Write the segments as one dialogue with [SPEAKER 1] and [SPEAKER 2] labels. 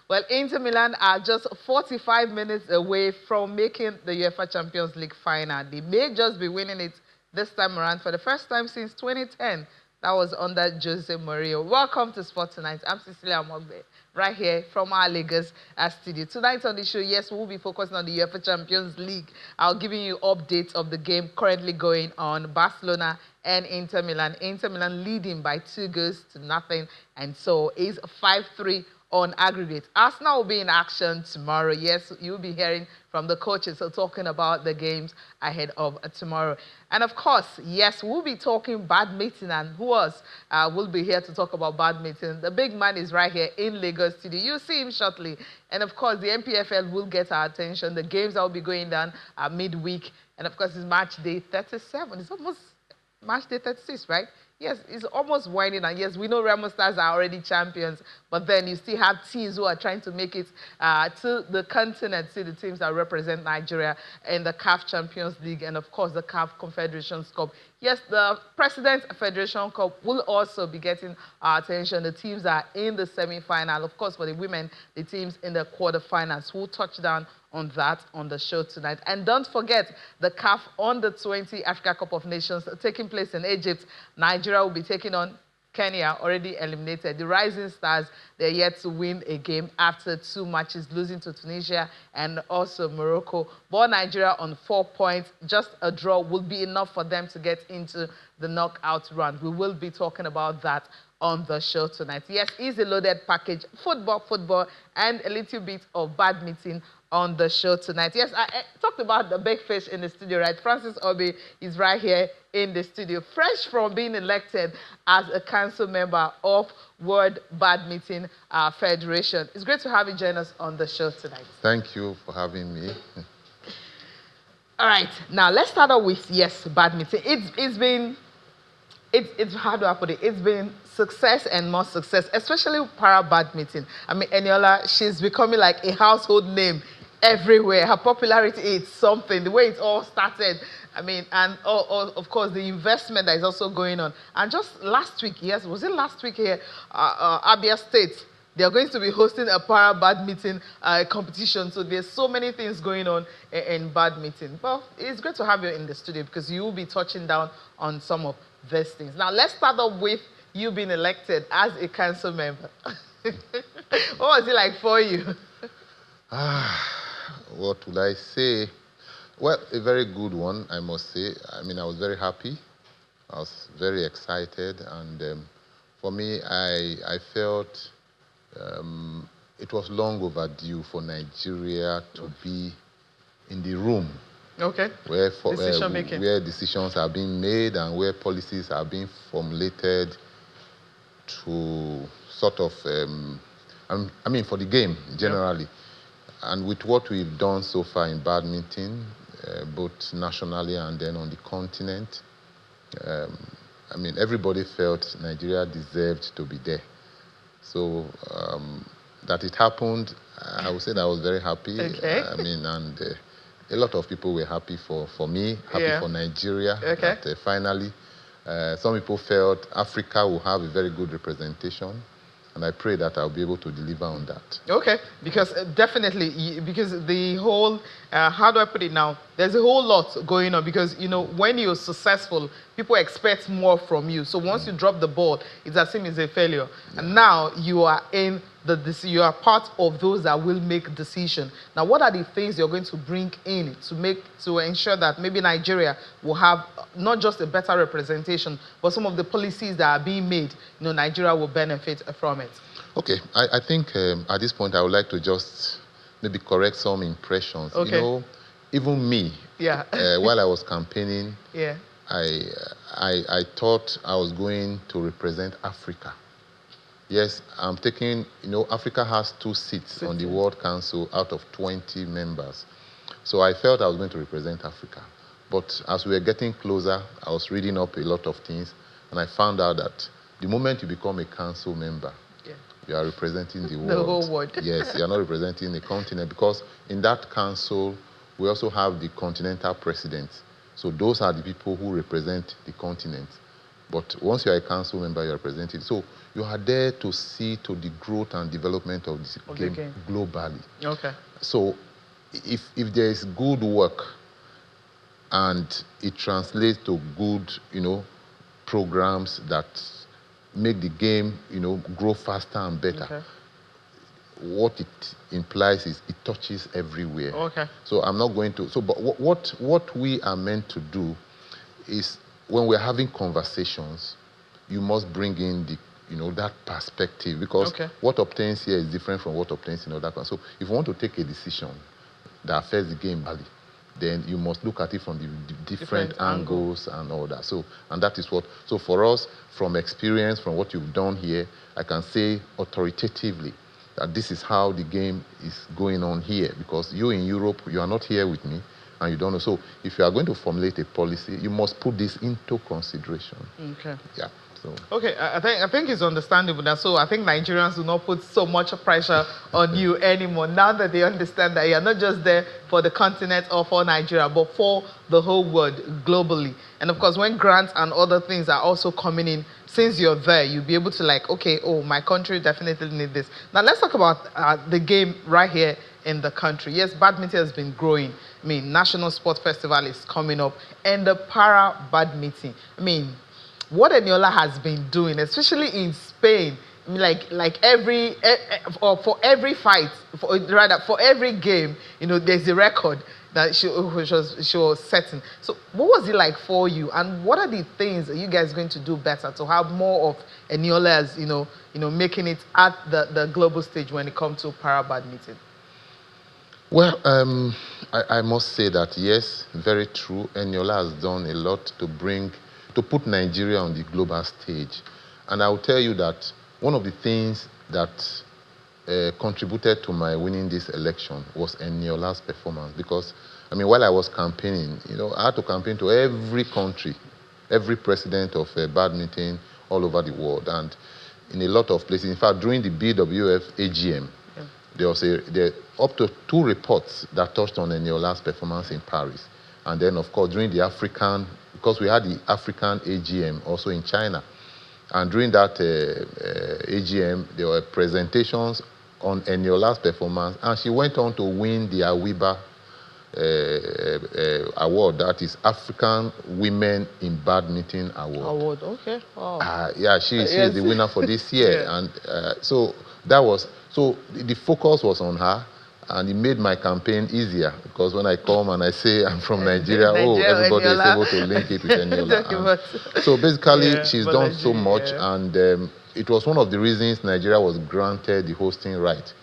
[SPEAKER 1] Well, Inter Milan are just 45 minutes away from making the UEFA Champions League final. They may just be winning it this time around for the first time since 2010. That was under Jose Mourinho. Welcome to Sport Tonight. I'm Cecilia Mogbe, right here from our Lagos studio. Tonight on the show, yes, we'll be focusing on the UEFA Champions League. I'll give you updates of the game currently going on. Barcelona and Inter Milan. Inter Milan leading by 2-0, and so is 5-3 on aggregate. Arsenal will be in action tomorrow. Yes, you'll be hearing from the coaches talking about the games ahead of tomorrow. And of course, yes, we'll be talking badminton. And who else will be here to talk about badminton? The big man is right here in Lagos studio. You'll see him shortly. And of course, the NPFL will get our attention. The games that will be going down midweek. And of course, it's match day 37. It's almost match day 36, right? Yes, it's almost winding, and yes, we know Remo Stars are already champions, but then you still have teams who are trying to make it to the continent, see the teams that represent Nigeria in the CAF Champions League and, of course, the CAF Confederations Cup. Yes, the President's Federation Cup will also be getting our attention. The teams are in the semi-final. Of course, for the women, the teams in the quarterfinals. We'll touch down on that on the show tonight. And don't forget the CAF Under-20 Africa Cup of Nations taking place in Egypt. Nigeria will be taking on Kenya, already eliminated. The Rising Stars, they're yet to win a game after 2 matches, losing to Tunisia and also Morocco. But Nigeria on 4 points, just a draw will be enough for them to get into the knockout round. We will be talking about that on the show tonight. Yes, it's a loaded package. Football, and a little bit of badminton on the show tonight. Yes, I talked about the big fish in the studio, right? Francis Obi is right here in the studio, fresh from being elected as a council member of World Badminton Federation. It's great to have you join us on the show tonight.
[SPEAKER 2] Thank you for having me.
[SPEAKER 1] All right, now let's start off with, yes, badminton. It's how do I put it? It's been success and more success, especially para-badminton. I mean, Eniola, she's becoming like a household name everywhere. Her popularity is something. The way it all started, I mean, and of course, the investment that is also going on. And just last week, yes, was it last week here, Abia State, they are going to be hosting a para-badminton competition. So there's so many things going on in badminton. Well, it's great to have you in the studio because you will be touching down on some of these things. Now, let's start off with you being elected as a council member. What was it like for you?
[SPEAKER 2] What would I say? Well, a very good one, I must say. I mean, I was very happy. I was very excited. And for me, I felt it was long overdue for Nigeria to be in the room.
[SPEAKER 1] Okay.
[SPEAKER 2] Where decisions are being made and where policies are being formulated to sort of, I mean, for the game generally. Yeah. And with what we've done so far in badminton, both nationally and then on the continent, I mean, everybody felt Nigeria deserved to be there. So that it happened, I would say that I was very happy.
[SPEAKER 1] Okay.
[SPEAKER 2] I mean, and a lot of people were happy for me, happy for Nigeria.
[SPEAKER 1] Okay.
[SPEAKER 2] That finally, some people felt Africa will have a very good representation. And I pray that I'll be able to deliver on that.
[SPEAKER 1] Okay, because definitely, because the whole, how do I put it now? There's a whole lot going on because, you know, when you're successful, people expect more from you. So once you drop the ball, it's as if it's a failure. Yeah. And now you are in you are part of those that will make decision. Now, what are the things you're going to bring in to ensure that maybe Nigeria will have not just a better representation, but some of the policies that are being made, you know, Nigeria will benefit from it?
[SPEAKER 2] Okay, I think at this point I would like to just maybe correct some impressions.
[SPEAKER 1] Okay.
[SPEAKER 2] You know, even me,
[SPEAKER 1] yeah.
[SPEAKER 2] While I was campaigning,
[SPEAKER 1] yeah,
[SPEAKER 2] I thought I was going to represent Africa. Yes, I'm taking, you know, Africa has 2 seats on the World Council out of 20 members. So I felt I was going to represent Africa. But as we were getting closer, I was reading up a lot of things, and I found out that the moment you become a council member, you are representing the world.
[SPEAKER 1] The whole world.
[SPEAKER 2] Yes, you are not representing the continent, because in that council, we also have the continental presidents. So those are the people who represent the continent. But once you're a council member, you're represented. So you are there to see to the growth and development of this game globally.
[SPEAKER 1] Okay.
[SPEAKER 2] So if there is good work and it translates to good, programs that make the game, grow faster and better.
[SPEAKER 1] Okay.
[SPEAKER 2] What it implies is it touches everywhere.
[SPEAKER 1] Okay.
[SPEAKER 2] So I'm not going to. So, but what we are meant to do is when we're having conversations, you must bring in the that perspective, because what obtains here is different from what obtains in other countries. So if you want to take a decision that affects the game badly, then you must look at it from the different angles and all that. So, and that is what, so for us, from experience, from what you've done here, I can say authoritatively that this is how the game is going on here, because you in Europe, you are not here with me, and you don't know. So if you are going to formulate a policy, you must put this into consideration.
[SPEAKER 1] Okay.
[SPEAKER 2] Yeah. So.
[SPEAKER 1] Okay, I think it's understandable that. So I think Nigerians do not put so much pressure on you anymore now that they understand that you're not just there for the continent or for Nigeria, but for the whole world globally. And of course, when grants and other things are also coming in, since you're there, you'll be able to like, okay, oh, my country definitely need this. Now let's talk about the game right here in the country. Yes, badminton has been growing. I mean, National Sports Festival is coming up, and the Para-badminton. I mean, what Eniola has been doing, especially in Spain, like every for every fight, for every game, there's a record that she was setting. So what was it like for you, and what are the things that you guys are going to do better to have more of Eniola's, making it at the global stage when it comes to para-badminton?
[SPEAKER 2] Well, I must say that yes, very true. Eniola has done a lot to put Nigeria on the global stage. And I will tell you that one of the things that contributed to my winning this election was Eniola's performance. Because, I mean, while I was campaigning, I had to campaign to every country, every president of badminton all over the world. And in a lot of places, in fact, during the BWF AGM, there was up to 2 reports that touched on Eniola's performance in Paris. And then, of course, during the African, because we had the African AGM also in China. And during that AGM, there were presentations on Eniola's performance, and she went on to win the AWIBA award, that is African Women in Badminton Award.
[SPEAKER 1] Okay. Oh.
[SPEAKER 2] Yeah, she is the winner for this year. Yeah. And so the focus was on her. And it made my campaign easier, because when I come and I say I'm from Nigeria, everybody is able to link it with Eniola. So basically, she's done so much, and it was one of the reasons Nigeria was granted the hosting right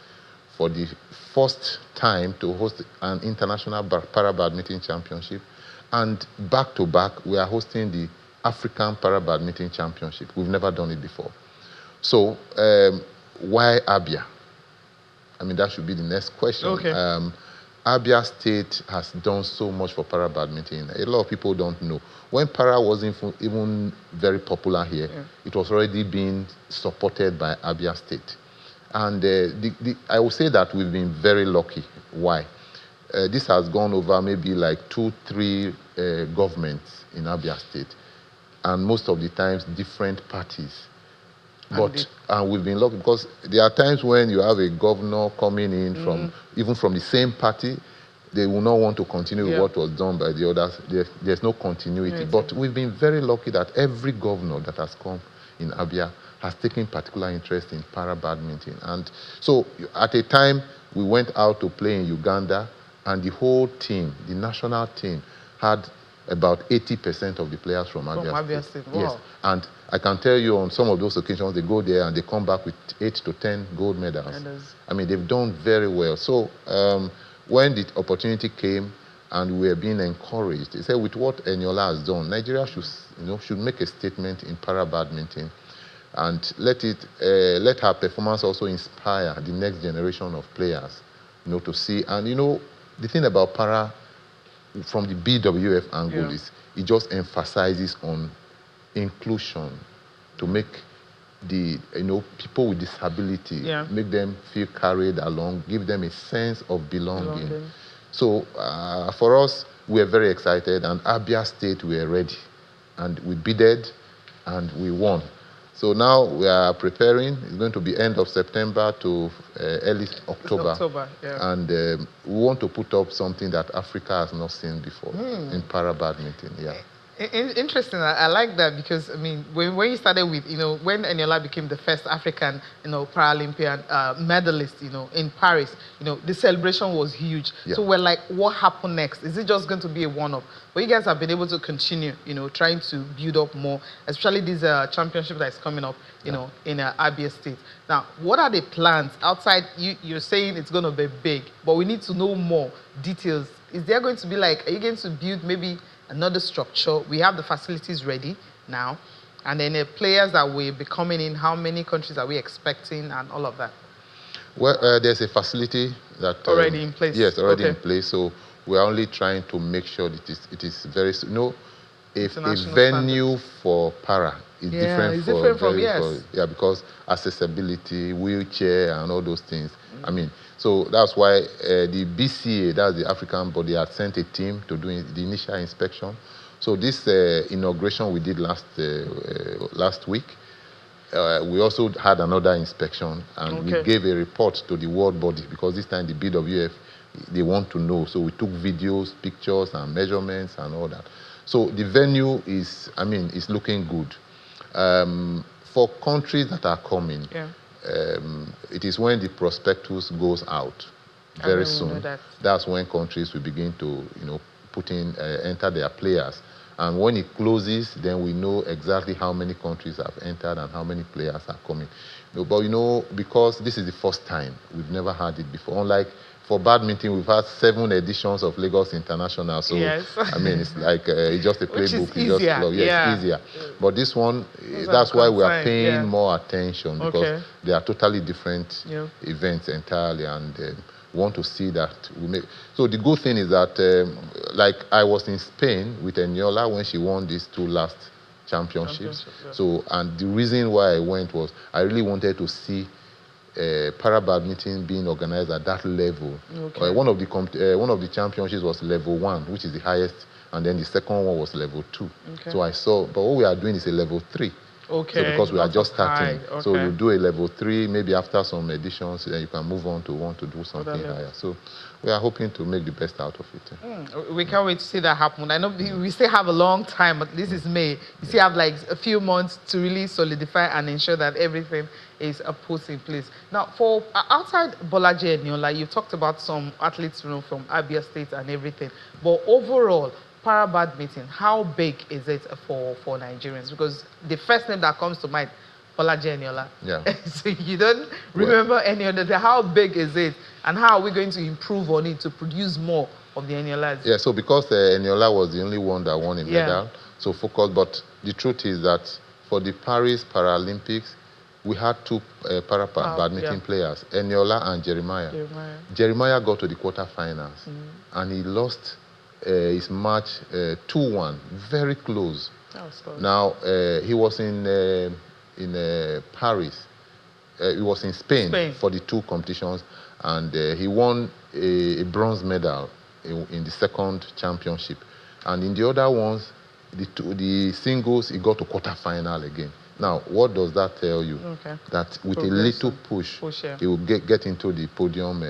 [SPEAKER 2] for the first time to host an international para-badminton championship. And back to back, we are hosting the African Para-badminton Championship. We've never done it before. So why Abia? I mean, that should be the next question.
[SPEAKER 1] Okay.
[SPEAKER 2] Abia State has done so much for para-badminton. A lot of people don't know. When para wasn't even very popular here, it was already being supported by Abia State. And I will say that we've been very lucky. Why? This has gone over maybe like 2-3 governments in Abia State. And most of the times, different parties. And we've been lucky, because there are times when you have a governor coming in even from the same party, they will not want to continue with what was done by the others. There's no continuity. But we've been very lucky that every governor that has come in Abia has taken particular interest in para-badminton. And so at a time, we went out to play in Uganda, and the whole team, the national team, had about 80% of the players from Abia State.
[SPEAKER 1] Wow.
[SPEAKER 2] Yes, and I can tell you on some of those occasions, they go there and they come back with 8 to 10 gold medals. I mean, they've done very well. So when the opportunity came and we were being encouraged, they said, with what Eniola has done, Nigeria should make a statement in para-badminton, and let her performance also inspire the next generation of players, to see. And the thing about para, from the BWF angle, is it just emphasizes on inclusion, to make the people with disability, make them feel carried along, give them a sense of belonging. So for us, we are very excited, and Abia State, we are ready, and we bidded, and we won. So now we are preparing. It's going to be end of September to early October.
[SPEAKER 1] Yeah.
[SPEAKER 2] And we want to put up something that Africa has not seen before in para-badminton. Yeah.
[SPEAKER 1] Interesting. I like that because, I mean, when you started with, when Eniola became the first African, Paralympian medalist, in Paris, the celebration was huge.
[SPEAKER 2] Yeah.
[SPEAKER 1] So we're like, what happened next? Is it just going to be a one-off? But you guys have been able to continue, trying to build up more, especially this championship that is coming up, in Abia State. Now, what are the plans outside? You're saying it's going to be big, but we need to know more details. Is there going to be are you going to build maybe another structure? We have the facilities ready now, and then the players that will be coming in, how many countries are we expecting, and all of that?
[SPEAKER 2] Well, there's a facility that
[SPEAKER 1] already in place.
[SPEAKER 2] Yes, already in place. So we're only trying to make sure that it is very a venue for para is different because accessibility, wheelchair, and all those things. I mean, so that's why the BCA, that's the African body, had sent a team to do the initial inspection. So this inauguration we did last week, we also had another inspection, and we gave a report to the world body because this time the BWF, they want to know. So we took videos, pictures, and measurements and all that. So the venue is looking good. For countries that are coming, it is when the prospectus goes out very soon. That's when countries will begin to, enter their players. And when it closes, then we know exactly how many countries have entered and how many players are coming. But, because this is the first time, we've never had it before. Unlike for badminton, we've had 7 editions of Lagos International. So, it's like it's just a playbook.
[SPEAKER 1] It's easier.
[SPEAKER 2] It's easier. But this one, that's why we are paying more attention, because they are totally different events entirely, and want to see that we make. So the good thing is that, like I was in Spain with Eniola when she won these 2 last championships. So, and the reason why I went was I really wanted to see para-badminton being organized at that level. One of the championships was level 1, which is the highest, and then the second one was level 2. So I saw, but what we are doing is a level 3. So because we are just starting, so you do a level 3, maybe after some editions, then you can move on to want to do something higher. So we are hoping to make the best out of it.
[SPEAKER 1] We can't wait to see that happen. I know we still have a long time, but this is May. You still have like a few months to really solidify and ensure that everything is put in place. Now, for outside Bolaji Eniola, you talked about some athletes from Abia State and everything, but overall, para-badminton, how big is it for Nigerians? Because the first name that comes to mind, Bolaji Eniola. So you don't remember any other. How big is it, and how are we going to improve on it to produce more of the Eniolas?
[SPEAKER 2] Yeah, so because Eniola was the only one that won a medal, so focused. But the truth is that for the Paris Paralympics, we had 2 para-badminton players, Eniola and Jeremiah. Jeremiah got to the quarterfinals, and he lost his match 2-1, very close. Now he was in Paris. He was in Spain for the 2 competitions, and he won a bronze medal in the second championship. And in the other ones, the singles, he got to quarterfinal again. Now, what does that tell you? That with a little push he will get into the podium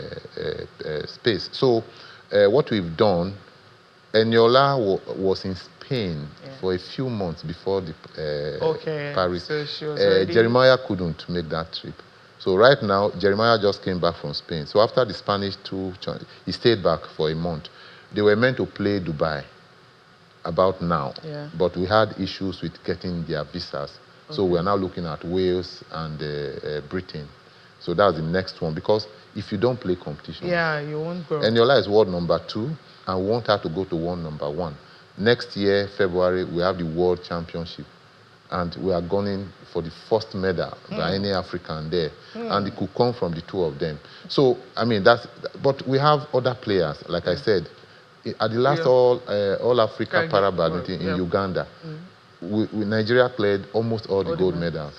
[SPEAKER 2] space. So what we've done, Eniola was in Spain for a few months before the Paris.
[SPEAKER 1] So she was
[SPEAKER 2] Jeremiah couldn't make that trip. So right now, Jeremiah just came back from Spain. So after the Spanish 2, he stayed back for a month. They were meant to play Dubai about now, but we had issues with getting their visas. So we are now looking at Wales and Britain. So that's the next one, because if you don't play competition,
[SPEAKER 1] you won't grow.
[SPEAKER 2] Eniola is world number 2, and we want her to go to world number 1. Next year, February, we have the World Championship, and we are going for the first medal by any African there, and it could come from the 2 of them. So, but we have other players, like I said, at the last All Africa Para-badminton in Uganda, Nigeria cleared almost all the gold medals.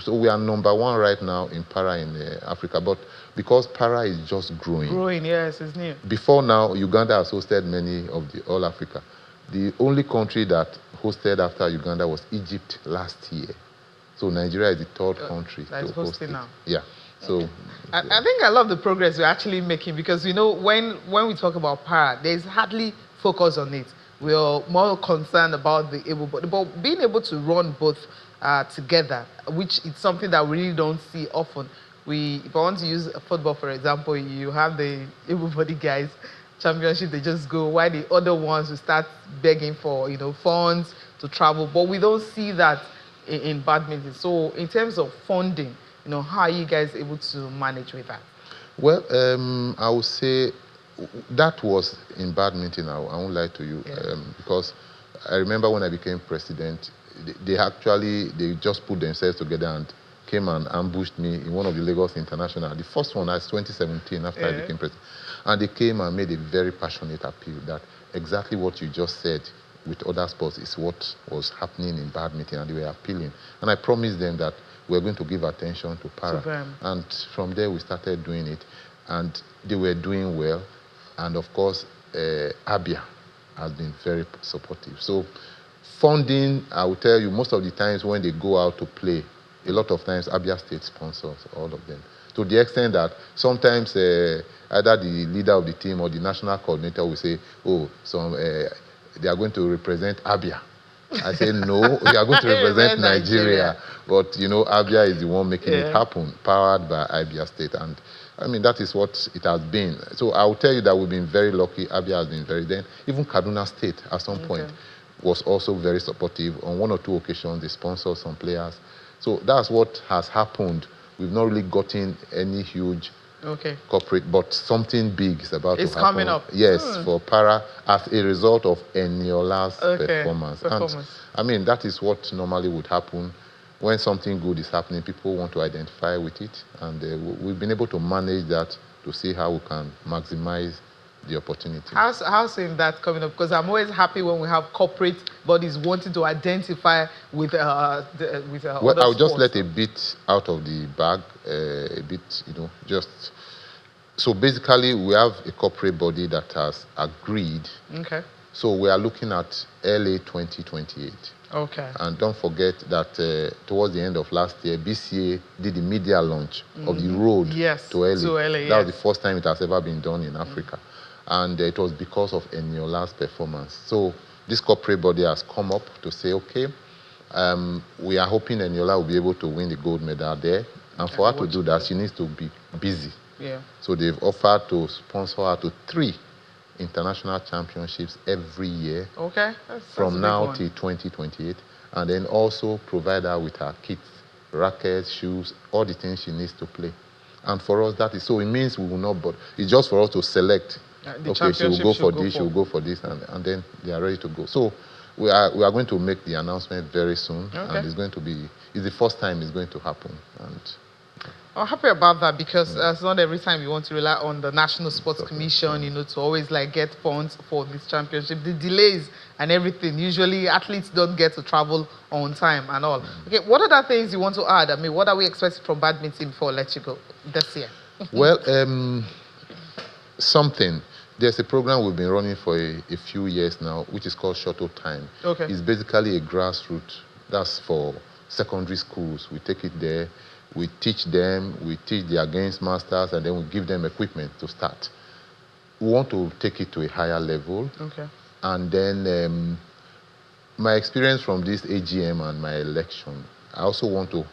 [SPEAKER 2] So we are number 1 right now in para in Africa, but because para is just growing.
[SPEAKER 1] Yes, it's new.
[SPEAKER 2] Before now, Uganda has hosted many of the All Africa. The only country that hosted after Uganda was Egypt last year. So Nigeria is the third country to host it.
[SPEAKER 1] Now.
[SPEAKER 2] Yeah. So
[SPEAKER 1] I think I love the progress we're actually making, because when we talk about para, there's hardly focus on it. We're more concerned about the able-bodied, but being able to run both together, which is something that we really don't see often. If I want to use football, for example, you have the able-bodied guys championship, they just go, while the other ones will start begging for funds to travel, but we don't see that in badminton. So in terms of funding, how are you guys able to manage with that?
[SPEAKER 2] Well, I would say that was in badminton. I won't lie to you, because I remember when I became president, they just put themselves together and came and ambushed me in one of the Lagos International. The first one was 2017 after I became president. And they came and made a very passionate appeal that exactly what you just said with other sports is what was happening in badminton, and they were appealing. And I promised them that we're going to give attention to para. And from there we started doing it, and they were doing well. And of course, Abia has been very supportive. So funding, I will tell you, most of the times when they go out to play, a lot of times Abia State sponsors all of them. To the extent that sometimes either the leader of the team or the national coordinator will say, they are going to represent Abia. I say, no, we are going to represent Nigeria. But, Abia is the one making it happen, powered by Abia State. And, I mean, that is what it has been. So I will tell you that we've been very lucky. Abia has been very... Then even Kaduna State, at some point, was also very supportive. On one or two occasions, they sponsored some players. So that's what has happened. We've not really gotten any huge corporate, but something big is about to happen. It's
[SPEAKER 1] coming up.
[SPEAKER 2] Yes, for para, as a result of Eniola's performance. And, I mean, that is what normally would happen. When something good is happening, people want to identify with it. And we've been able to manage that to see how we can maximize the opportunity.
[SPEAKER 1] How's in that coming up? Because I'm always happy when we have corporate bodies wanting to identify with
[SPEAKER 2] well,
[SPEAKER 1] other
[SPEAKER 2] I'll just
[SPEAKER 1] sports.
[SPEAKER 2] let a bit out of the bag, a bit, just... So basically, we have a corporate body that has agreed.
[SPEAKER 1] Okay.
[SPEAKER 2] So we are looking at LA 2028.
[SPEAKER 1] Okay.
[SPEAKER 2] And don't forget that towards the end of last year, BCA did the media launch of the road to LA. That was the first time it has ever been done in Africa. And it was because of Eniola's performance. So this corporate body has come up to say, okay, we are hoping Eniola will be able to win the gold medal there. And for her to do that, she needs to be busy.
[SPEAKER 1] Yeah.
[SPEAKER 2] So they've offered to sponsor her to 3 international championships every year.
[SPEAKER 1] Okay.
[SPEAKER 2] From now till 2028. And then also provide her with her kits, rackets, shoes, all the things she needs to play. And for us, that is... So it means we will not... But it's just for us to select... okay, she will go for this, she will go for this, and then they are ready to go. So we are going to make the announcement very soon, and it's going to be... It's the first time it's going to happen. And
[SPEAKER 1] I'm happy about that, because it's not every time you want to rely on the National Sports Commission, to always get funds for this championship. The delays and everything, usually athletes don't get to travel on time and all. Okay, what other things you want to add? I mean, what are we expecting from badminton before I let you go this year?
[SPEAKER 2] Well, there's a program we've been running for a few years now, which is called Shuttle Time.
[SPEAKER 1] Okay.
[SPEAKER 2] It's basically a grassroots. That's for secondary schools. We take it there. We teach them, we teach their games masters, and then we give them equipment to start. We want to take it to a higher level.
[SPEAKER 1] Okay.
[SPEAKER 2] And then my experience from this AGM and my election, I also want to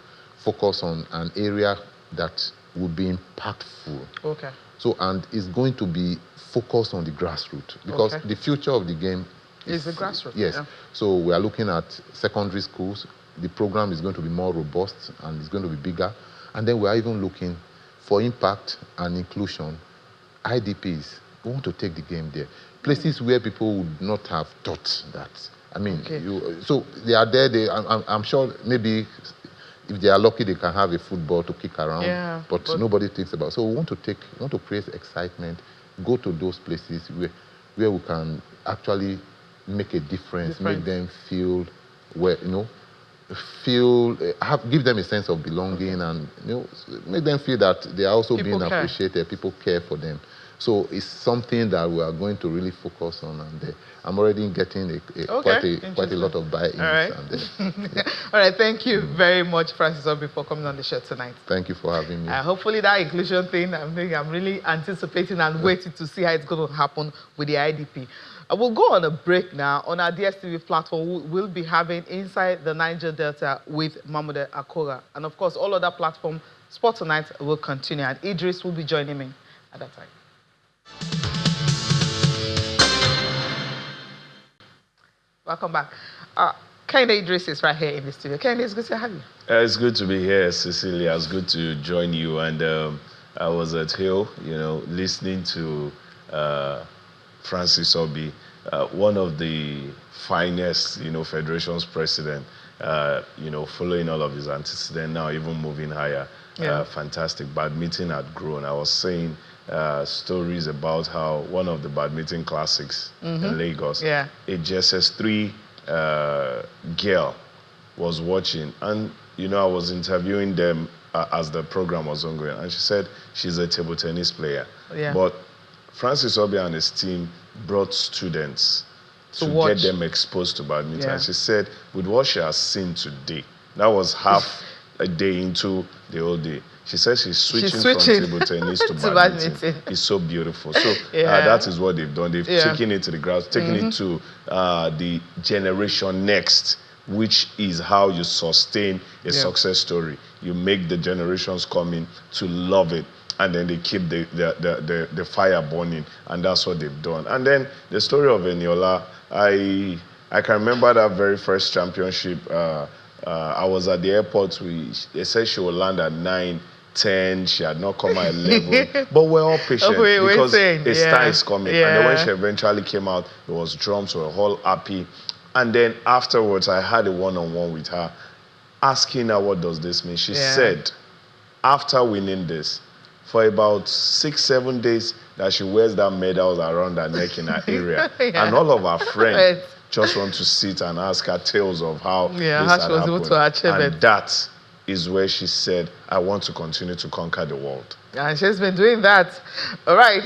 [SPEAKER 2] focus on an area that would be impactful.
[SPEAKER 1] Okay.
[SPEAKER 2] So, and it's going to be focused on the grassroots, because the future of the game
[SPEAKER 1] is the grassroots.
[SPEAKER 2] Yes. Yeah. So we are looking at secondary schools. The program is going to be more robust and it's going to be bigger. And then we are even looking for impact and inclusion. IDPs, we want to take the game there. Places where people would not have thought that. I mean, so they are there. I'm sure maybe if they are lucky, they can have a football to kick around. But nobody thinks about it. So we want to create excitement, go to those places where we can actually make a difference, make them feel give them a sense of belonging, and make them feel that they are also being appreciated. People care for them, So it's something that we are going to really focus on, and I'm already getting quite a lot of buy-ins.
[SPEAKER 1] All right. All right, thank you very much, Francis Obi, for coming on the show tonight.
[SPEAKER 2] Thank you for having me.
[SPEAKER 1] Hopefully that inclusion thing, I'm really anticipating and waiting to see how it's going to happen with the IDP. We'll go on a break now. On our DSTV platform, we'll be having Inside the Niger Delta with Mahmoud Akora. And of course, all other platforms, Sport Tonight will continue. And Idris will be joining me at that time. Welcome back. Kehinde Idris is right here in the studio. Kehinde, it's good to have you.
[SPEAKER 3] It's good to be here, Cecilia. It's good to join you. And I was at Hill, listening to Francis Obi, one of the finest, federation's president, following all of his antecedents now, even moving higher.
[SPEAKER 1] Yeah.
[SPEAKER 3] Fantastic. Badminton had grown. I was saying stories about how one of the badminton classics in Lagos, a JSS3 girl was watching, and I was interviewing them as the program was ongoing, and she said she's a table tennis player, but Francis Obi and his team brought students to get them exposed to badminton. And she said with what she has seen today, that was half a day into the whole day. She says she's switching from table tennis to badminton. It's so beautiful. So that is what they've done. They've taken it to the ground, taken it to the generation next, which is how you sustain a success story. You make the generations coming to love it, and then they keep the fire burning, and that's what they've done. And then the story of Eniola, I can remember that very first championship. I was at the airport. They said she would land at 9:10. She had not come at 11. But we're all patient because a star is coming. And then when she eventually came out, it was drums. We were all happy. And then afterwards, I had a one-on-one with her, asking her what does this mean. She said, after winning this, for about 6-7 days, that she wears that medals around her neck in her area. And all of her friends just want to sit and ask her tales of how this
[SPEAKER 1] how she was able to achieve it.
[SPEAKER 3] And that is where she said, I want to continue to conquer the world.
[SPEAKER 1] And she's been doing that. All right.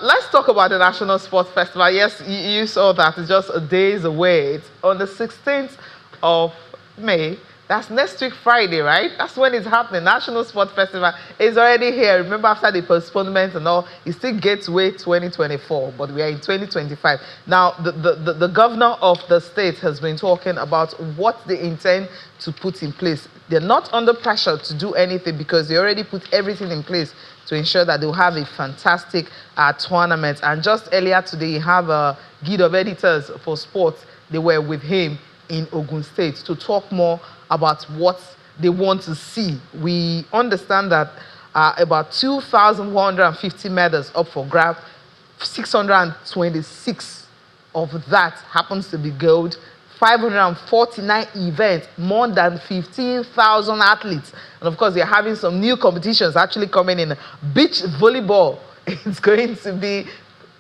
[SPEAKER 1] Let's talk about the National Sports Festival. Yes, you saw that. It's just days away. It's on the 16th of May. That's next week, Friday, right? That's when it's happening. National Sports Festival is already here. Remember, after the postponement and all, it still gets way 2024, but we are in 2025. Now, the governor of the state has been talking about what they intend to put in place. They're not under pressure to do anything because they already put everything in place to ensure that they'll have a fantastic tournament. And just earlier today, you have a Guild of Editors for Sports. They were with him in Ogun State to talk more about what they want to see. We understand that about 2,150 medals up for grabs, 626 of that happens to be gold, 549 events, more than 15,000 athletes. And of course, they're having some new competitions actually coming in. Beach volleyball is going to be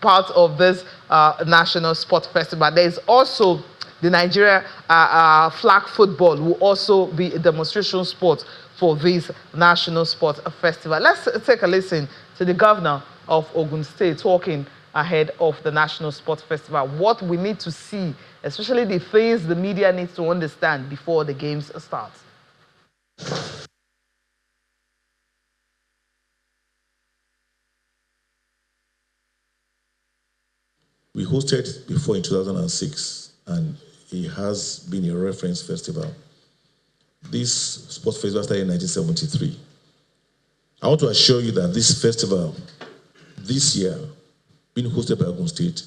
[SPEAKER 1] part of this National Sports Festival. There's also the Nigeria flag football will also be a demonstration sport for this National Sports Festival. Let's take a listen to the governor of Ogun State talking ahead of the National Sports Festival. What we need to see, especially the things the media needs to understand before the games start.
[SPEAKER 4] We hosted before in 2006, and it has been a reference festival. This sports festival started in 1973. I want to assure you that this festival, this year, being hosted by Ogun State,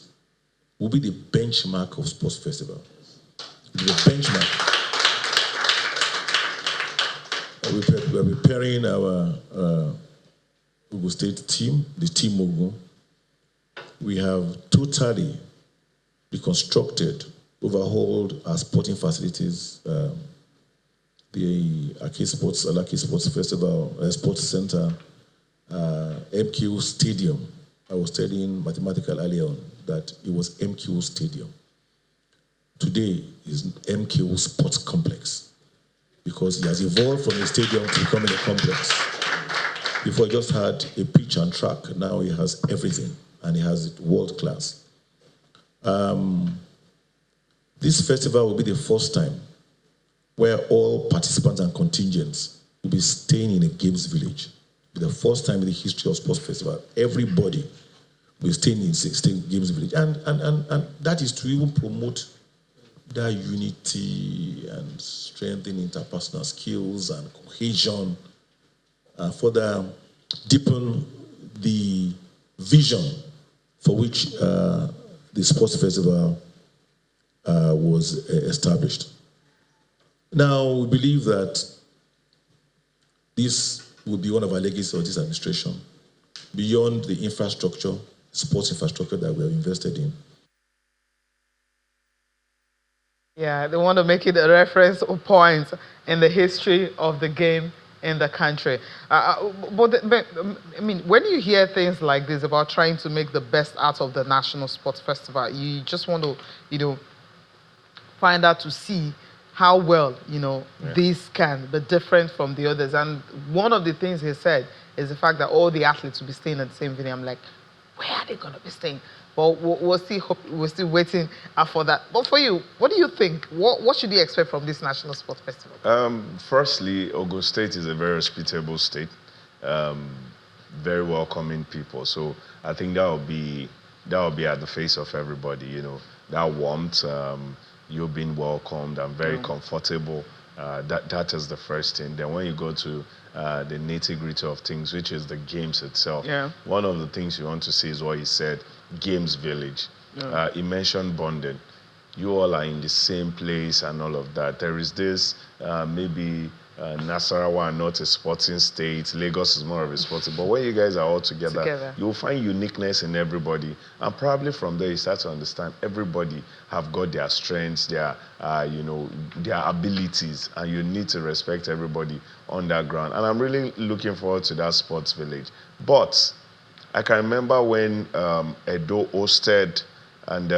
[SPEAKER 4] will be the benchmark of sports festival. The benchmark. We're preparing our Ogun State team, the team Ogun. We have totally reconstructed, overhauled our sporting facilities, the Alaki Sports Festival, Sports Center, MQ Stadium. I was studying mathematics earlier on that it was MQ Stadium. Today is MQ Sports Complex because it has evolved from a stadium to becoming a complex. Before he just had a pitch and track. Now he has everything, and he has it world class. This festival will be the first time where all participants and contingents will be staying in a games village. It'll be the first time in the history of sports festival. Everybody will be staying in games village. And that is to even promote that unity and strengthen interpersonal skills and cohesion, further deepen the vision for which the sports festival was established. Now, we believe that this will be one of our legacies of this administration, beyond the infrastructure, sports infrastructure that we have invested in.
[SPEAKER 1] Yeah, they want to make it a reference point in the history of the game in the country. But I mean, when you hear things like this about trying to make the best out of the National Sports Festival, you just want to, find out to see how well, this can be different from the others. And one of the things he said is the fact that all the athletes will be staying at the same venue. I'm like, where are they going to be staying? But we're still waiting for that. But for you, what do you think? What should you expect from this National Sports Festival?
[SPEAKER 3] Firstly, Ogun State is a very hospitable state, very welcoming people. So I think that will be at the face of everybody. That warmth. You're being welcomed and very comfortable. That is the first thing. Then when you go to the nitty-gritty of things, which is the games itself, one of the things you want to see is what he said, games village. He mentioned bonding. You all are in the same place and all of that. There is this, maybe Nasarawa are not a sporting state, Lagos is more of a sporting, but when you guys are all together, you'll find uniqueness in everybody. And probably from there you start to understand everybody have got their strengths, their abilities, and you need to respect everybody on that ground. And I'm really looking forward to that sports village. But I can remember when Edo hosted and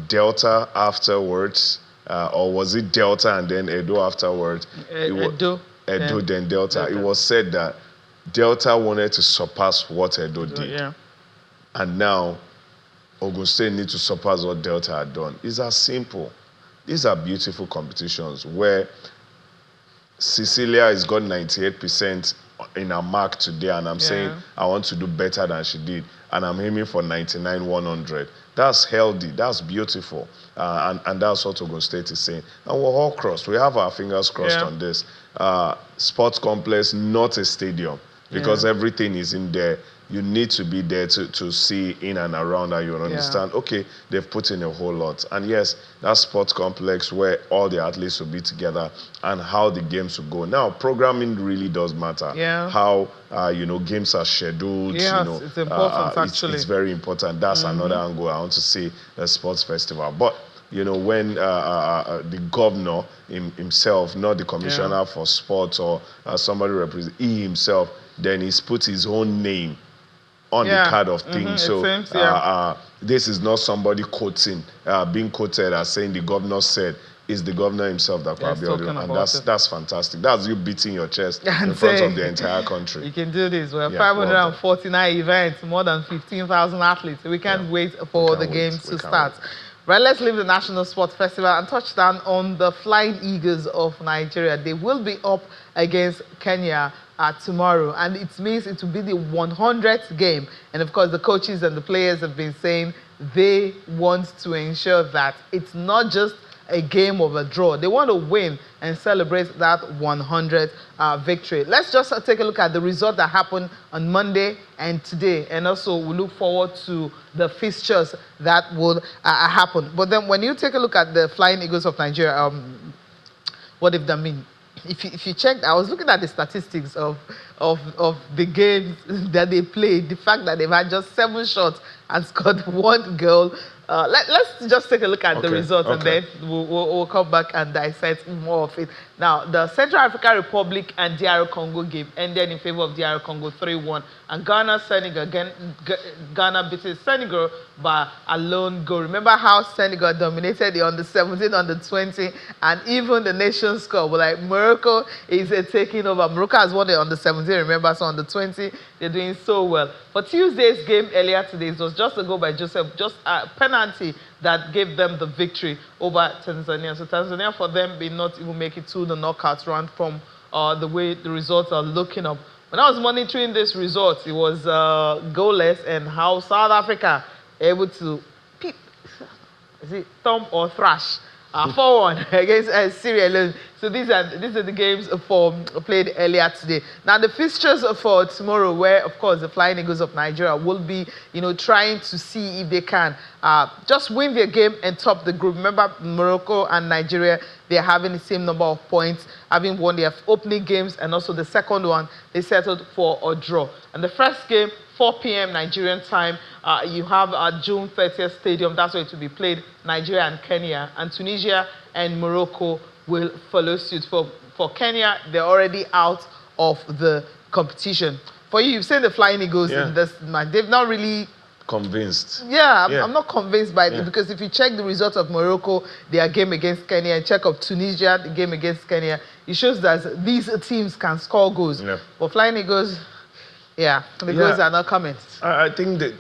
[SPEAKER 3] Delta afterwards, or was it Delta and then Edo afterwards? Edo, then Delta. It was said that Delta wanted to surpass what Edo did.
[SPEAKER 1] Yeah.
[SPEAKER 3] And now Ogun State needs to surpass what Delta had done. It's as simple. These are beautiful competitions where Cecilia has got 98% in her mark today, and I'm saying I want to do better than she did, and I'm aiming for 99, 100. That's healthy. That's beautiful. And that's what Ogun State is saying. And we're all crossed. We have our fingers crossed on this. Sports complex, not a stadium, because everything is in there. You need to be there to see in and around, and you understand, okay, they've put in a whole lot. And yes, that sports complex where all the athletes will be together and how the games will go. Now, programming really does matter. How, games are scheduled.
[SPEAKER 1] Yes, it's important, actually.
[SPEAKER 3] It's very important. That's another angle I want to see the sports festival. But, when the governor himself, not the commissioner for sports or somebody represent, he himself, then he's put his own name on the card of things. So this is not somebody quoting, being quoted as saying the governor said. It's the governor himself that probably and that's fantastic. That's you beating your chest in front of the entire country.
[SPEAKER 1] You can do this. We have 549 events, more than 15,000 athletes. We can't wait for the games to start. Right, let's leave the National Sports Festival and touch down on the Flying Eagles of Nigeria. They will be up against Kenya tomorrow, and it means it will be the 100th game. And of course, the coaches and the players have been saying they want to ensure that it's not just a game of a draw. They want to win and celebrate that 100th victory. Let's just take a look at the result that happened on Monday and today, and also we look forward to the fixtures that will happen. But then when you take a look at the Flying Eagles of Nigeria, what if that mean? If you check, I was looking at the statistics of the games that they played, the fact that they've had just 7 shots and scored 1 goal. Let's just take a look at the results, and then we'll come back and dissect more of it. Now, the Central African Republic and DR Congo game ended in favor of DR Congo 3-1, and Ghana beat Senegal by a lone goal. Remember how Senegal dominated the under-17, under-20, and even the Nations Cup? Like, Morocco is taking over. Morocco has won the under-17, remember, so under-20, they're doing so well. For Tuesday's game earlier today, it was just a goal by Joseph, just a penalty that gave them the victory over Tanzania. So Tanzania, for them, may not even make it to the knockout round from the way the results are looking up. When I was monitoring this result, it was goalless, and how South Africa able to thump or thrash 4-1 against Syria Leone. So these are the games played earlier today. Now the fixtures for tomorrow, where of course the Flying Eagles of Nigeria will be, trying to see if they can just win their game and top the group. Remember, Morocco and Nigeria, they're having the same number of points, having won their opening games, and also the second one they settled for a draw. And the first game, 4 p.m. Nigerian time, you have June 30th Stadium. That's where it will be played, Nigeria and Kenya. And Tunisia and Morocco will follow suit. For Kenya, they're already out of the competition. For you, you've seen the Flying Eagles in this match. They've not really
[SPEAKER 3] convinced.
[SPEAKER 1] I'm not convinced by it, because if you check the results of Morocco, their game against Kenya, and check of Tunisia, the game against Kenya, it shows that these teams can score goals. But Flying Eagles, the goals are not coming.
[SPEAKER 3] I think that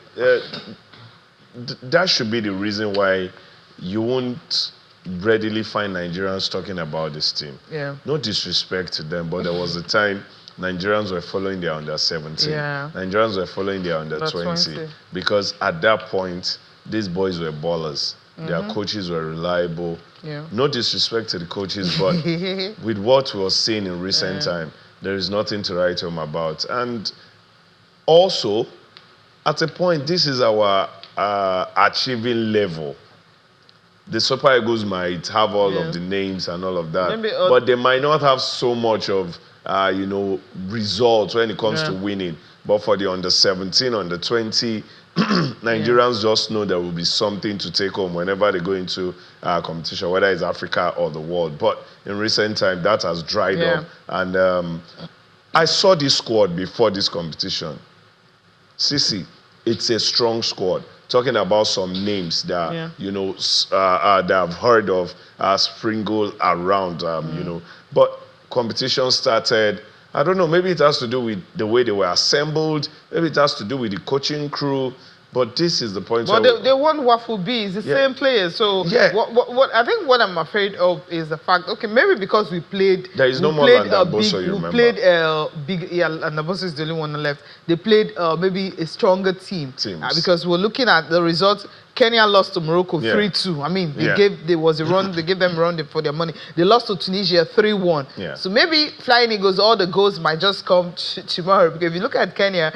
[SPEAKER 3] that should be the reason why you won't readily find Nigerians talking about this team. No disrespect to them, but there was a time Nigerians were following their under-17. Nigerians were following their under-20. Because at that point, these boys were ballers. Their coaches were reliable. No disrespect to the coaches, but with what we were seeing in recent time, there is nothing to write home about. And also, at a point, this is our achieving level. The Super Eagles might have all of the names and all of that, but they might not have so much of, results when it comes to winning. But for the under-17, under-20, Nigerians just know there will be something to take home whenever they go into competition, whether it's Africa or the world. But in recent time, that has dried up. And I saw this squad before this competition. Sisi, it's a strong squad. Talking about some names that that I've heard of sprinkle around, But competition started. I don't know. Maybe it has to do with the way they were assembled. Maybe it has to do with the coaching crew. But this is the point.
[SPEAKER 1] But they won Waffle B. It's the same players. So what I think what I'm afraid of is the fact. Okay, maybe because we played.
[SPEAKER 3] There is no more Landaboso, you remember?
[SPEAKER 1] We played big. Landaboso is the only one left. They played maybe a stronger team because we're looking at the results. Kenya lost to Morocco 3-2. I mean, they gave them a run for their money. They lost to Tunisia 3-1. So maybe Flying Eagles, all the goals might just come tomorrow. Because if you look at Kenya,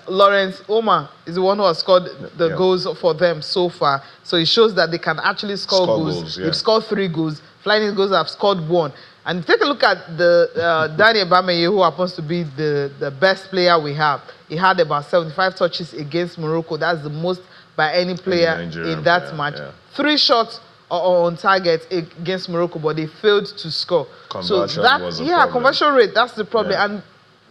[SPEAKER 1] Lawrence Omar is the one who has scored the goals for them so far. So it shows that they can actually score goals. They've scored 3 goals. Flying Eagles have scored 1. And take a look at the Daniel Bamaye, who happens to be the best player we have. He had about 75 touches against Morocco. That's the most by any player in that match. 3 shots on target against Morocco, but they failed to score.
[SPEAKER 3] Conversion was a problem.
[SPEAKER 1] Conversion rate, that's the problem.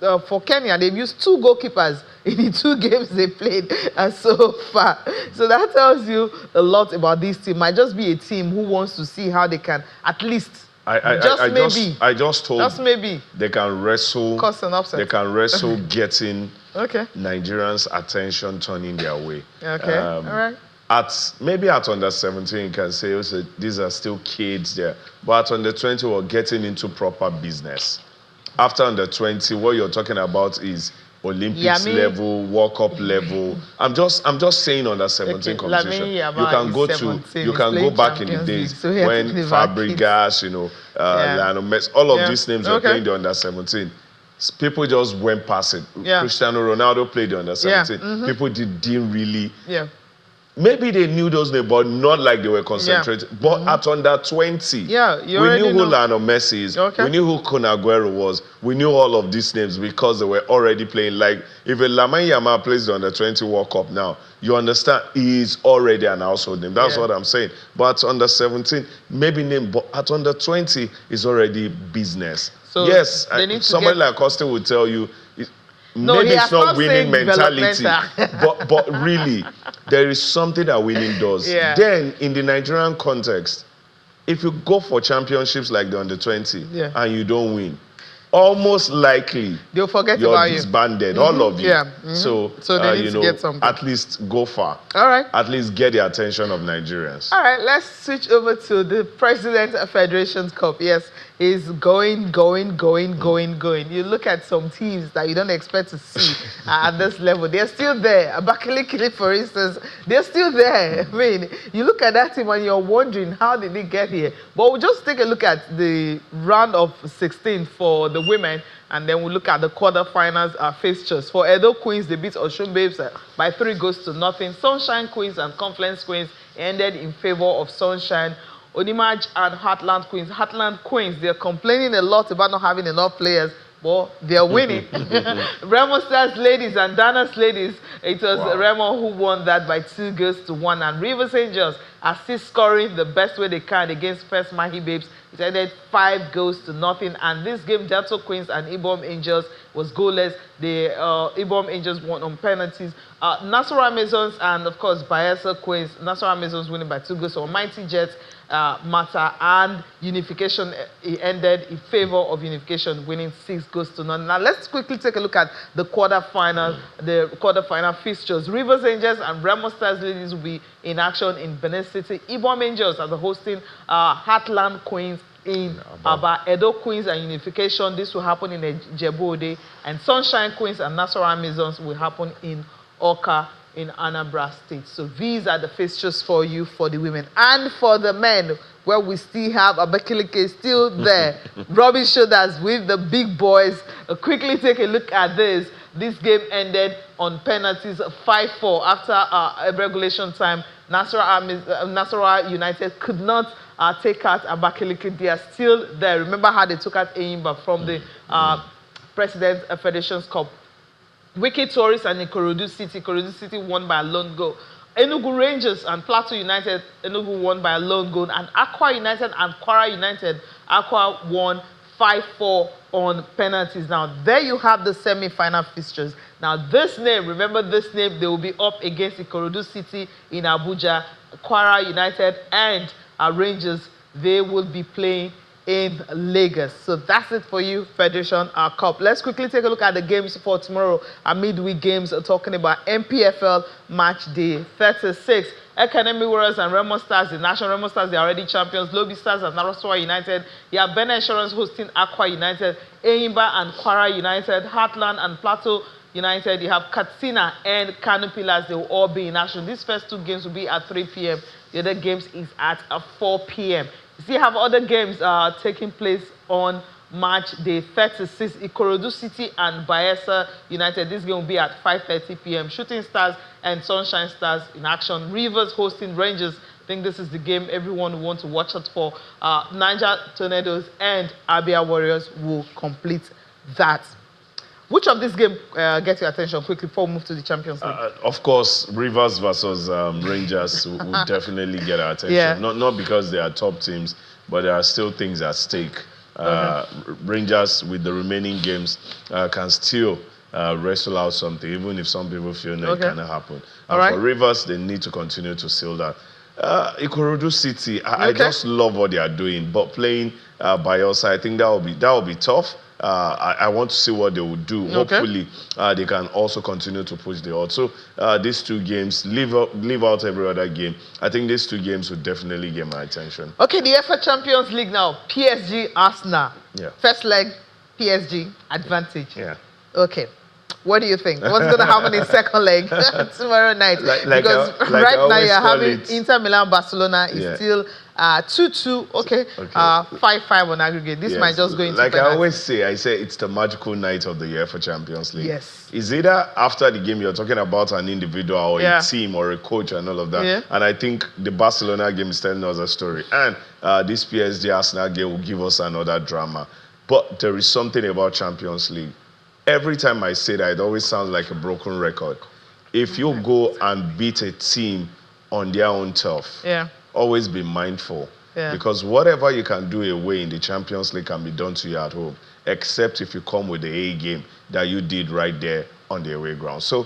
[SPEAKER 1] And for Kenya, they've used 2 goalkeepers in the 2 games they played so far. So that tells you a lot about this team. Might just be a team who wants to see how they can at least
[SPEAKER 3] I just hope
[SPEAKER 1] maybe
[SPEAKER 3] they can wrestle.
[SPEAKER 1] Cause an upset.
[SPEAKER 3] They can wrestle getting Nigerians' attention turning their way.
[SPEAKER 1] All right.
[SPEAKER 3] Maybe at under-17, you can say these are still kids there. But at under-20, we're getting into proper business. After under-20, what you're talking about is Olympics level, World Cup level. I'm just saying under-17 competition. You can go back in the days when Fabregas, Lionel Messi, all of these names were playing the under-17. People just went past it. Cristiano Ronaldo played the under-17. People didn't really maybe they knew those names, but not like they were concentrated. Yeah. But at under 20, we knew who Lionel Messi is. Okay. We knew who Kun Aguero was. We knew all of these names because they were already playing. Like, if a Lamine Yamal plays the under 20 World Cup now, you understand he is already an household name. That's what I'm saying. But at under 17, maybe name, but at under 20 is already business. So yes, somebody like Costa would tell you, maybe it's not winning mentality, but really, there is something that winning does. Yeah. Then, in the Nigerian context, if you go for championships like the under 20 and you don't win, almost likely
[SPEAKER 1] they'll forget
[SPEAKER 3] you're
[SPEAKER 1] about
[SPEAKER 3] disbanded, all of you.
[SPEAKER 1] Yeah. So they need to get something.
[SPEAKER 3] At least go far.
[SPEAKER 1] All right.
[SPEAKER 3] At least get the attention of Nigerians.
[SPEAKER 1] All right, let's switch over to the President Federations Cup. Yes, is going. You look at some teams that you don't expect to see at this level. They're still there. Abakaliki, for instance, they're still there. I mean, you look at that team and you're wondering, how did they get here? But we'll just take a look at the round of 16 for the women, and then we'll look at the quarterfinals fixtures. For Edo Queens, they beat Oshun Babes by 3-0. Sunshine Queens and Confluence Queens ended in favor of Sunshine. Onimaj and Heartland Queens, they're complaining a lot about not having enough players, but they're winning. Remo Stars Ladies and Danas Ladies, it was Remo who won that by 2-1. And Rivers Angels are still scoring the best way they can against First Mahi Babes. It ended 5-0. And this game, Delta Queens and Ibom Angels was goalless. The Ibom Angels won on penalties. Nasarawa Amazons and, of course, Bayelsa Queens. Nasarawa Amazons winning by 2 goals. So Mighty Jets matter, and Unification ended in favor of Unification, winning 6-0. Now let's quickly take a look at the quarterfinal fixtures. Rivers Angels and Remo Stars Ladies will be in action in Benin City. Ibom Angels are hosting Heartland Queens in Aba. Edo Queens and Unification, this will happen in Ejebode, and Sunshine Queens and Nasarawa Amazons will happen in Oka in Anambra State. So these are the fixtures for you for the women. And for the men, where we still have Abakaliki still there, rubbing shoulders with the big boys. Quickly take a look at this. This game ended on penalties 5-4 after regulation time. Nasarawa United could not take out Abakaliki. They are still there. Remember how they took out Eyimba from the President Federations Cup. Wiki Tourists and Ikorodu City won by a lone goal. Enugu Rangers and Plateau United, Enugu won by a lone goal. And Aqua United and Kwara United, Aqua won 5-4 on penalties. Now, there you have the semi-final fixtures. Now, this name, remember this name, they will be up against Ikorodu City in Abuja. Kwara United and Rangers, they will be playing in Lagos. So that's it for you, Federation Cup. Let's quickly take a look at the games for tomorrow. Our midweek games are talking about NPFL match day 36. Academy Warriors and Remo Stars, the National Remo Stars, they are already champions. Lobby Stars and Nasarawa United. You have Benin Insurance hosting Aqua United. Eyimba and Kwara United. Heartland and Plateau United. You have Katsina and Kano Pillars. They will all be in action. These first two games will be at 3 p.m. The other games is at 4 p.m. You still have other games taking place on March day 36. Ikorodu City and Bayelsa United. This game will be at 5:30 p.m. Shooting Stars and Sunshine Stars in action. Rivers hosting Rangers. I think this is the game everyone will want to watch out for. Niger Tornadoes and Abia Warriors will complete that. Which of this game gets your attention quickly before we move to the Champions League?
[SPEAKER 3] Of course, Rivers versus Rangers will definitely get our attention. Yeah. Not because they are top teams, but there are still things at stake. Rangers, with the remaining games, can still wrestle out something, even if some people feel it cannot happen. For Rivers, they need to continue to seal that. Ikorodu City, I just love what they are doing, but playing Bayelsa, I think that will be tough. I want to see what they will do. Hopefully, they can also continue to push the odds. So these two games, leave out every other game. I think these two games will definitely get my attention.
[SPEAKER 1] Okay, the UEFA Champions League now. PSG, Arsenal.
[SPEAKER 3] Yeah.
[SPEAKER 1] First leg, PSG, advantage.
[SPEAKER 3] Yeah.
[SPEAKER 1] Okay. What do you think? What's going to happen in second leg tomorrow night? Because right now you're having Inter Milan, Barcelona is still 2-2, okay. 5-5 on aggregate. This might just go into
[SPEAKER 3] like
[SPEAKER 1] penalty.
[SPEAKER 3] I always say, it's the magical night of the UEFA Champions League.
[SPEAKER 1] Yes.
[SPEAKER 3] It's either after the game you're talking about an individual or a team or a coach and all of that.
[SPEAKER 1] Yeah.
[SPEAKER 3] And I think the Barcelona game is telling us a story. And this PSG Arsenal game will give us another drama. But there is something about Champions League. Every time I say that, it always sounds like a broken record. If you go and beat a team on their own turf, always be mindful. Because whatever you can do away in the Champions League can be done to you at home, except if you come with the A game that you did right there on the away ground. So,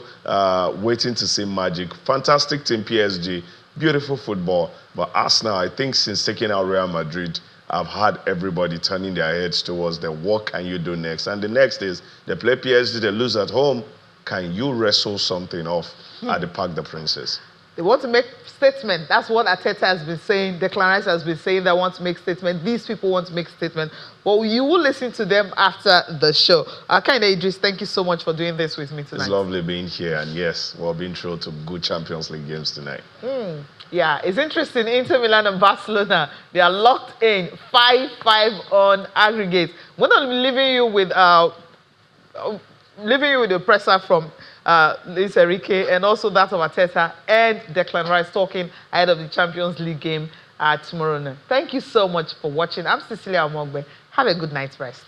[SPEAKER 3] waiting to see magic. Fantastic team, PSG. Beautiful football. But Arsenal, I think since taking out Real Madrid, I've had everybody turning their heads towards the what can you do next? And the next is they play PSG, they lose at home. Can you wrestle something off at the Parc des Princes?
[SPEAKER 1] They want to make statement. That's what Arteta has been saying. Declan Rice has been saying they want to make statement. These people want to make statement. But you will listen to them after the show. Akane Idris, thank you so much for doing this with me tonight.
[SPEAKER 3] It's lovely being here. And yes, we're being thrilled to good Champions League games tonight.
[SPEAKER 1] Yeah, it's interesting. Inter Milan and Barcelona, they are locked in 5-5 on aggregate. We're not leaving you with the presser from Luis Enrique and also that of Arteta and Declan Rice talking ahead of the Champions League game tomorrow night. Thank you so much for watching. I'm Cecilia Omogbe. Have a good night's rest.